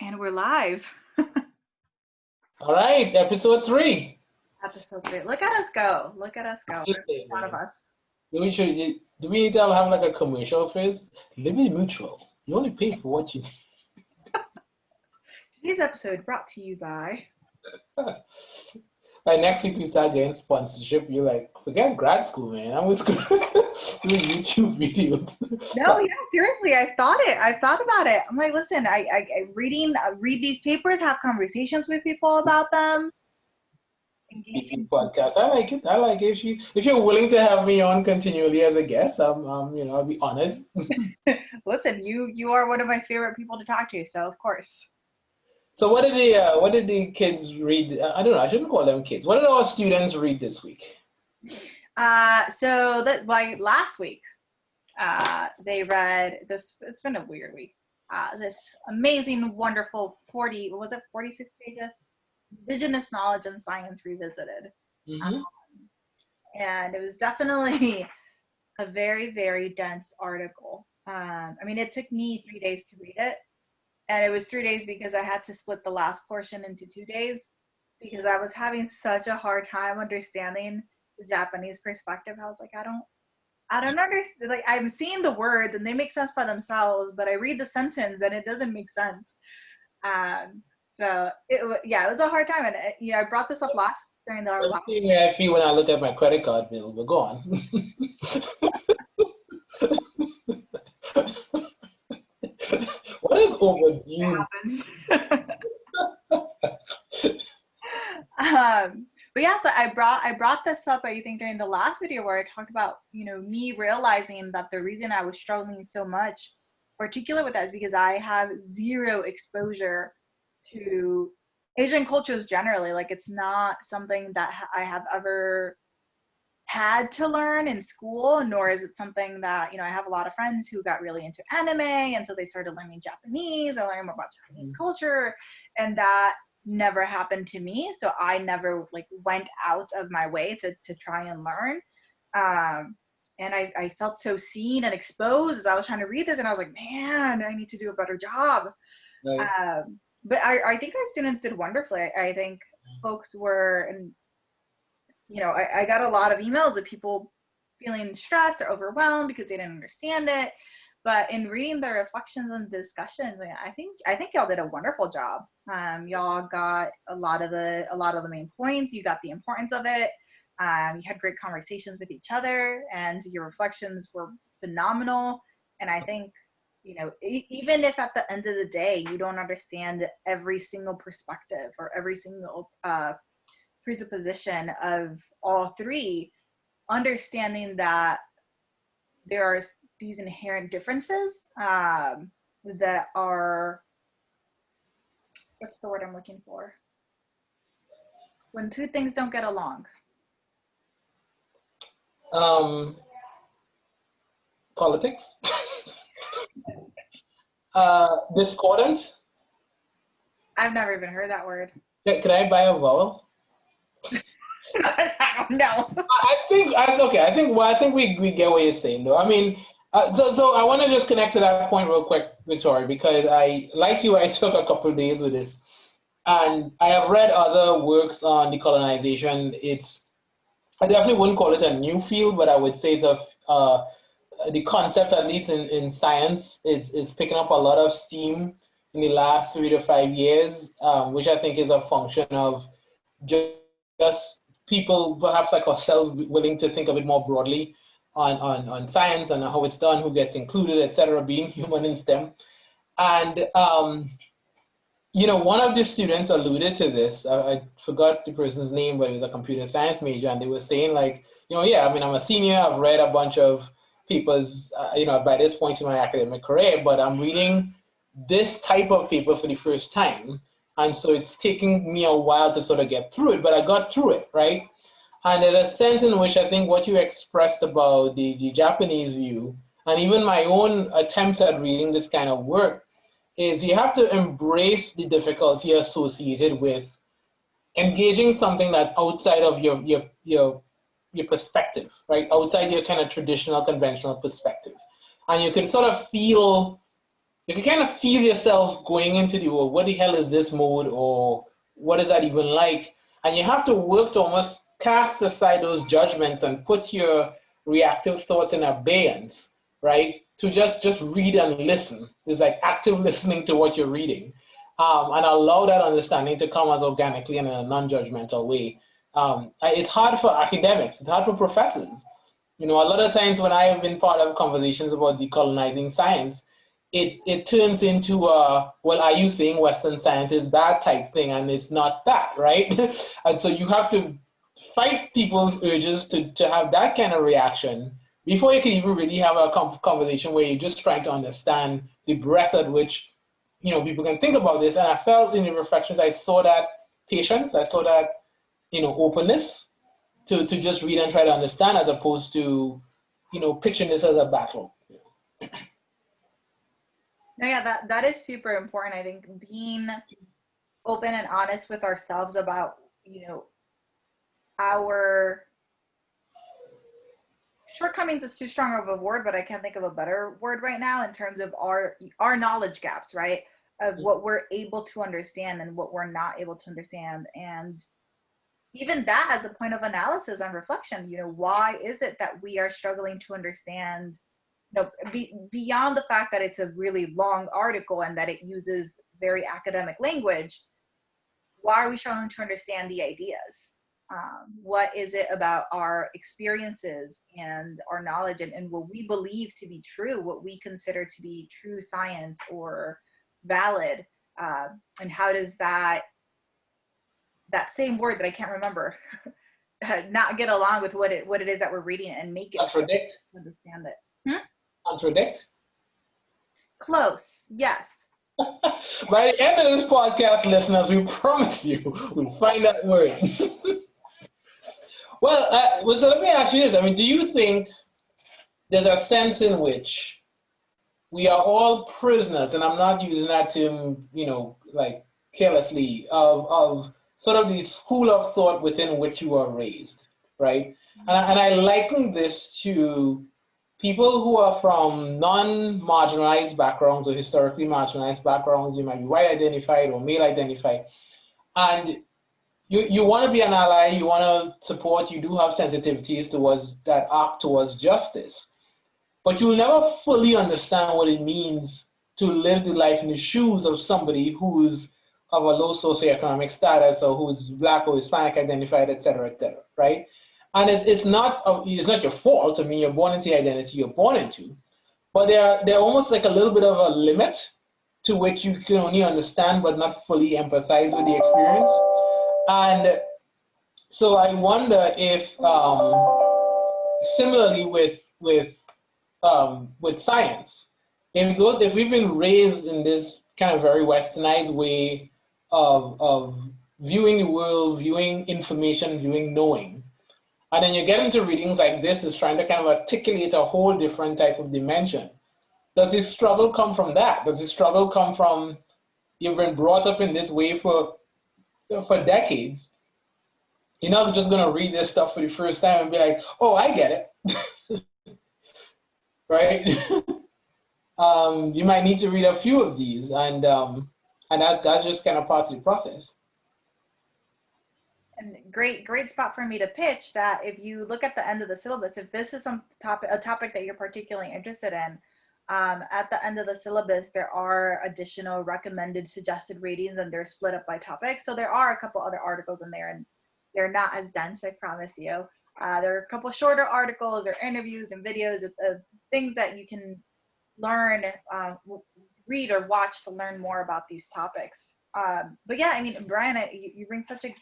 And we're live. All right, episode 3. Episode 3. Look at us go. Look at us go. Just We're say, proud of man. us. Do we need to have like a commercial first? Liberty Mutual. You only pay for what you Today's episode brought to you by. Like next week we start getting sponsorship. You're like, forget grad school, man. I'm just gonna do YouTube videos. No, yeah, seriously, I've thought it. I've thought about it. I'm like, listen, I read these papers, have conversations with people about them, YouTube engaging. podcast. I like it. I like it. If you're willing to have me on continually as a guest, I'll be honored. Listen, you are one of my favorite people to talk to, so of course. So what did the kids read? I don't know. I shouldn't call them kids. What did our students read this week? So that like last week, they read this. It's been a weird week. This amazing, wonderful 46 pages, Indigenous Knowledge and Science Revisited. Mm-hmm. And it was definitely a very, very dense article. I mean, it took me 3 days to read it. And it was 3 days because I had to split the last portion into 2 days because I was having such a hard time understanding the Japanese perspective. I was like, I don't understand. Like, I'm seeing the words and they make sense by themselves, but I read the sentence and it doesn't make sense. So it was a hard time, and I brought this up during our That's last. the way I feel when I look at my credit card bill, but go on. What is overdue? But yeah, so I brought this up, I think, during the last video where I talked about me realizing that the reason I was struggling so much, particularly with that, is because I have zero exposure to Asian cultures generally. Like, it's not something that I have ever had to learn in school, nor is it something that I have a lot of friends who got really into anime, and so they started learning Japanese and learning more about Japanese culture, and that never happened to me. So I never went out of my way to try and learn. And I felt so seen and exposed as I was trying to read this, and I was like, man, I need to do a better job. Right. But I think our students did wonderfully. I think folks were, and I got a lot of emails of people feeling stressed or overwhelmed because they didn't understand it. But in reading the reflections and discussions, I think y'all did a wonderful job. Y'all got a lot of the main points. You got the importance of it. You had great conversations with each other, and your reflections were phenomenal. And I think, even if at the end of the day you don't understand every single perspective or every single presupposition of all three, understanding that there are these inherent differences that are, what's the word I'm looking for? When two things don't get along. Politics. Discordant. I've never even heard that word. Can I buy a vowel? I don't know. I think we get what you're saying, though. I mean, so I want to just connect to that point real quick, Victoria, because I took a couple of days with this, and I have read other works on decolonization. I definitely wouldn't call it a new field, but I would say the concept, at least in science, is picking up a lot of steam in the last 3 to 5 years, which I think is a function of just people, perhaps like ourselves, willing to think a bit more broadly on science and how it's done, who gets included, etc., being human in STEM. And, one of the students alluded to this. I forgot the person's name, but he was a computer science major, and they were saying yeah, I mean, I'm a senior, I've read a bunch of papers, by this point in my academic career, but I'm reading this type of paper for the first time. And so it's taking me a while to sort of get through it, but I got through it, right? And there's a sense in which I think what you expressed about the Japanese view, and even my own attempts at reading this kind of work, is you have to embrace the difficulty associated with engaging something that's outside of your perspective, right? Outside your kind of traditional, conventional perspective. And you can sort of feel you can kind of feel yourself going into the, well, what the hell is this mode, or what is that even like? And you have to work to almost cast aside those judgments and put your reactive thoughts in abeyance, right? To just read and listen. It's like active listening to what you're reading, and allow that understanding to come as organically and in a non-judgmental way. It's hard for academics. It's hard for professors. You know, a lot of times when I have been part of conversations about decolonizing science, it turns into well, are you saying Western science is bad type thing, and it's not that, right? And so you have to fight people's urges to have that kind of reaction before you can even really have a conversation where you're just trying to understand the breadth at which, you know, people can think about this. And I felt in the reflections, I saw that patience, I saw that, you know, openness to just read and try to understand, as opposed to, you know, pitching this as a battle. No, yeah, that is super important. I think being open and honest with ourselves about, you know, our shortcomings is too strong of a word, but I can't think of a better word right now in terms of our knowledge gaps, right? Of what we're able to understand and what we're not able to understand. And even that as a point of analysis and reflection, you know, why is it that we are struggling to understand, you know, beyond the fact that it's a really long article and that it uses very academic language, why are we struggling to understand the ideas? What is it about our experiences and our knowledge, and what we believe to be true, what we consider to be true science or valid, and how does that same word that I can't remember not get along with what it is that we're reading and make it Contradict. Understand it. Contradict. Close, yes. By the end of this podcast, listeners, we promise you we'll find that word. Well, so let me ask you this. I mean, do you think there's a sense in which we are all prisoners, and I'm not using that term, you know, like carelessly, of sort of the school of thought within which you are raised, right? And I liken this to people who are from non-marginalized backgrounds or historically marginalized backgrounds. You might be white identified or male identified, and you want to be an ally, you want to support, you do have sensitivities towards that arc towards justice, but you'll never fully understand what it means to live the life in the shoes of somebody who's of a low socioeconomic status, or who's Black or Hispanic identified, et cetera, right? And it's not your fault. I mean, you're born into the identity you're born into, but they're almost like a little bit of a limit to which you can only understand but not fully empathize with the experience. And so I wonder if, similarly with science, if we've been raised in this kind of very westernized way of viewing the world, viewing information, viewing knowing, and then you get into readings like this is trying to kind of articulate a whole different type of dimension. Does this struggle come from that? Does this struggle come from you've been brought up in this way for decades? You're not just going to read this stuff for the first time and be like, oh, I get it, right? You might need to read a few of these, and that's just kind of part of the process. And great spot for me to pitch that if you look at the end of the syllabus, if this is a topic that you're particularly interested in, at the end of the syllabus, there are additional recommended suggested readings, and they're split up by topic. So there are a couple other articles in there, and they're not as dense, I promise you. There are a couple shorter articles or interviews and videos of things that you can learn, read or watch to learn more about these topics. But yeah, I mean, Brian, you bring such a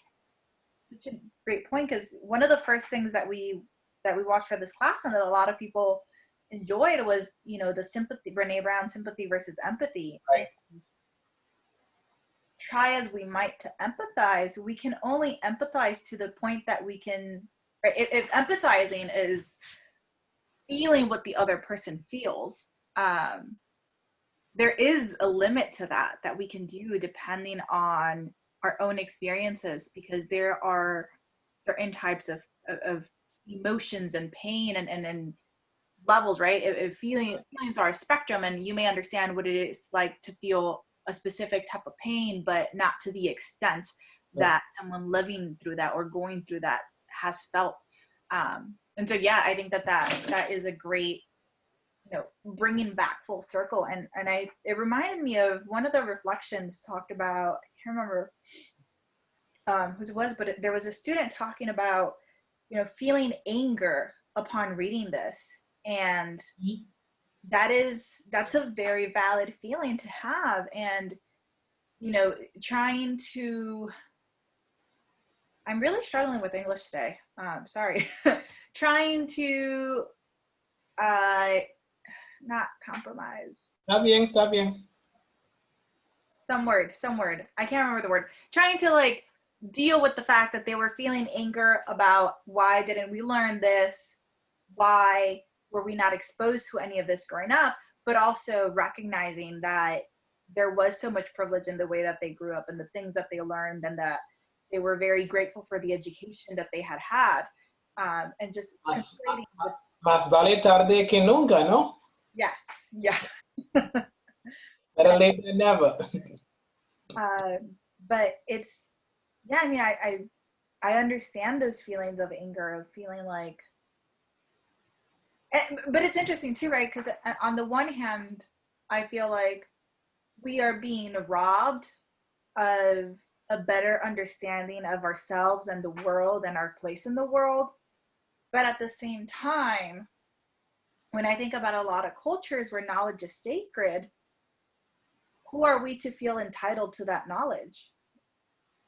great point, because one of the first things that we watched for this class and that a lot of people enjoyed was, you know, the sympathy, Brene Brown, sympathy versus empathy. Right. Try as we might to empathize, we can only empathize to the point that we can, right? If empathizing is feeling what the other person feels, there is a limit to that we can do depending on our own experiences, because there are certain types of emotions and pain and levels, right? Feelings are a spectrum, and you may understand what it is like to feel a specific type of pain, but not to the extent Right. that someone living through that or going through that has felt. And so, yeah, I think that is a great, bringing back full circle. And it reminded me of one of the reflections talked about, I can't remember who it was, but there was a student talking about, feeling anger upon reading this. And that's a very valid feeling to have. And, trying to, I'm really struggling with English today. Sorry. Trying to not compromise. Stop being. Some word. I can't remember the word. Trying to like deal with the fact that they were feeling anger about why didn't we learn this? Why were we not exposed to any of this growing up? But also recognizing that there was so much privilege in the way that they grew up and the things that they learned, and that they were very grateful for the education that they had. And just conflating with, Más vale tarde que nunca, ¿no? yes, yeah. Better late than never. But it's, yeah, I mean, I understand those feelings of anger, of feeling like, but it's interesting too, right? Because on the one hand, I feel like we are being robbed of a better understanding of ourselves and the world and our place in the world. But at the same time, when I think about a lot of cultures where knowledge is sacred, who are we to feel entitled to that knowledge?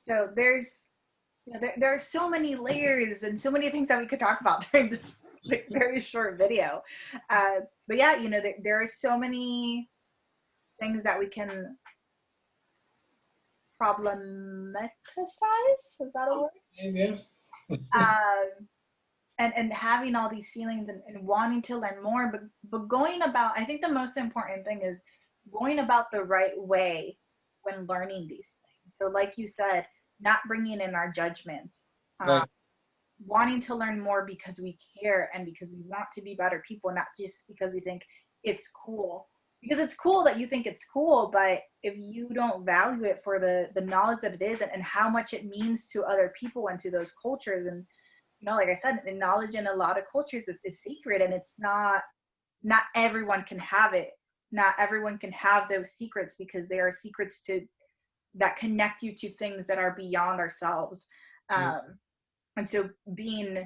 So there are so many layers and so many things that we could talk about during this very short video. But yeah, there are so many things that we can problematize. Is that a word? Yeah. And having all these feelings and wanting to learn more, but going about, I think the most important thing is going about the right way when learning these things. So like you said, not bringing in our judgment, Right. wanting to learn more because we care and because we want to be better people, not just because we think it's cool. Because it's cool that you think it's cool, but if you don't value it for the knowledge that it is, and how much it means to other people and to those cultures, and like I said, the knowledge in a lot of cultures is secret, and it's not everyone can have it. Not everyone can have those secrets, because they are secrets that connect you to things that are beyond ourselves. And so being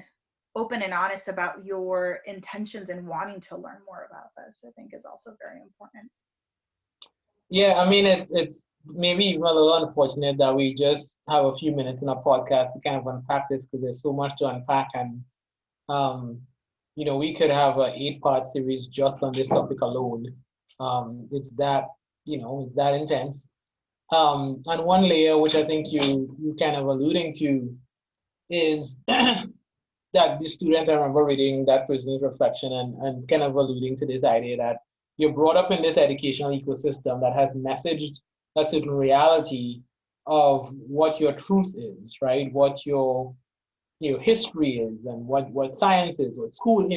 open and honest about your intentions and wanting to learn more about this, I think, is also very important. Yeah, I mean, it's maybe even a little unfortunate that we just have a few minutes in our podcast to kind of unpack this, because there's so much to unpack. And we could have an 8-part series just on this topic alone. It's that, it's that intense. And one layer, which I think you kind of alluding to, is that the student, I remember reading that person's reflection and kind of alluding to this idea that you're brought up in this educational ecosystem that has messaged a certain reality of what your truth is, right? What your history is, and what science is, what school,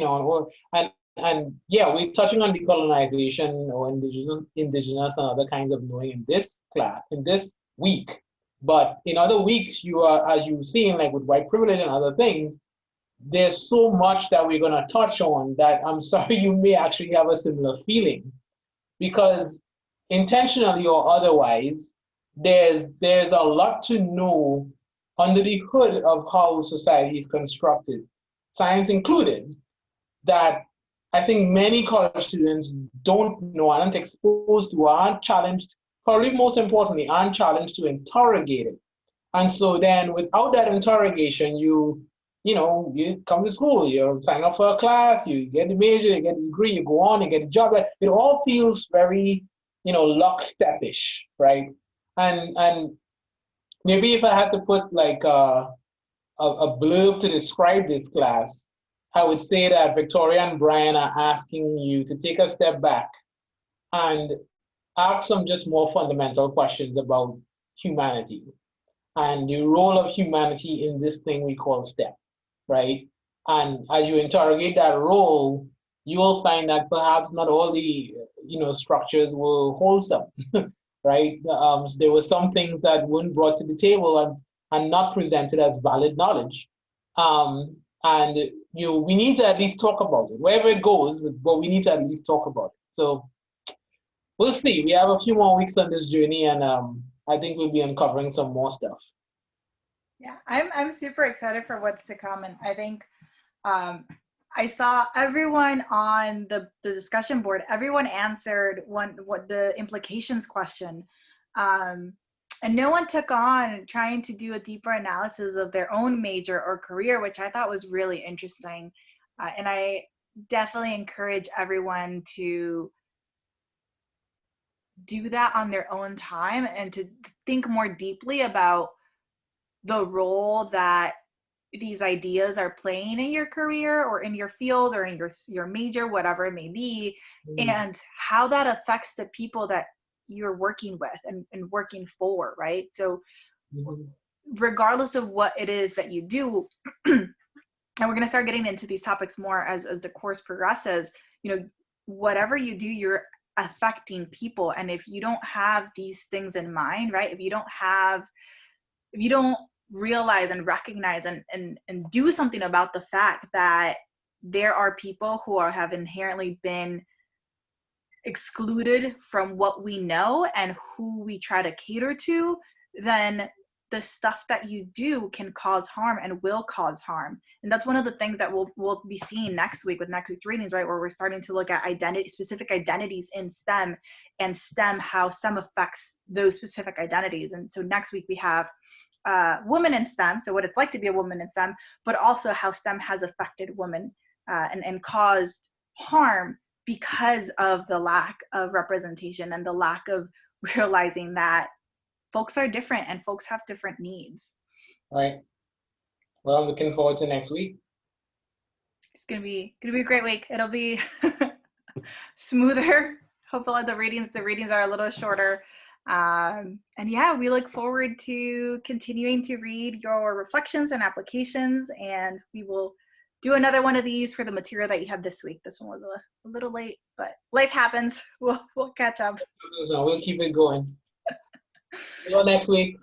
and yeah, we're touching on decolonization or indigenous and other kinds of knowing in this class, in this week. But in other weeks, you are, as you've seen, like with white privilege and other things, there's so much that we're going to touch on that I'm sorry you may actually have a similar feeling, because intentionally or otherwise, there's a lot to know under the hood of how society is constructed, science included, that I think many college students don't know, aren't exposed to, aren't challenged, probably most importantly, aren't challenged to interrogate it. And so then without that interrogation, you come to school, you sign up for a class, you get the major, you get the degree, you go on, you get a job. It all feels very, lockstep-ish, right? And maybe if I had to put like a blurb to describe this class, I would say that Victoria and Brian are asking you to take a step back and ask some just more fundamental questions about humanity and the role of humanity in this thing we call STEM, right? And as you interrogate that role, you will find that perhaps not all the structures were wholesome, right? So there were some things that weren't brought to the table and not presented as valid knowledge. And we need to at least talk about it. Wherever it goes, but we need to at least talk about it. So we'll see. We have a few more weeks on this journey, and I think we'll be uncovering some more stuff. Yeah, I'm super excited for what's to come, and I think I saw everyone on the discussion board. Everyone answered what the implications question, and no one took on trying to do a deeper analysis of their own major or career, which I thought was really interesting. And I definitely encourage everyone to do that on their own time and to think more deeply about the role that these ideas are playing in your career or in your field or in your major, whatever it may be, and how that affects the people that you're working with and working for, right? So regardless of what it is that you do, and we're going to start getting into these topics more as the course progresses, whatever you do, you're affecting people. And if you don't have these things in mind, right, if you don't realize and recognize and do something about the fact that there are people who have inherently been excluded from what we know and who we try to cater to, then the stuff that you do can cause harm and will cause harm. And that's one of the things that we'll be seeing next week with next week's readings, right? Where we're starting to look at specific identities in STEM, and how STEM affects those specific identities. And so next week we have women in STEM, so what it's like to be a woman in STEM, but also how STEM has affected women and caused harm because of the lack of representation and the lack of realizing that folks are different and folks have different needs. All right. Well, I'm looking forward to next week. It's gonna be a great week. It'll be smoother. Hopefully the readings are a little shorter. And yeah, we look forward to continuing to read your reflections and applications, and we will do another one of these for the material that you had this week. This one was a little late, but life happens. We'll catch up. We'll keep it going. See you next week.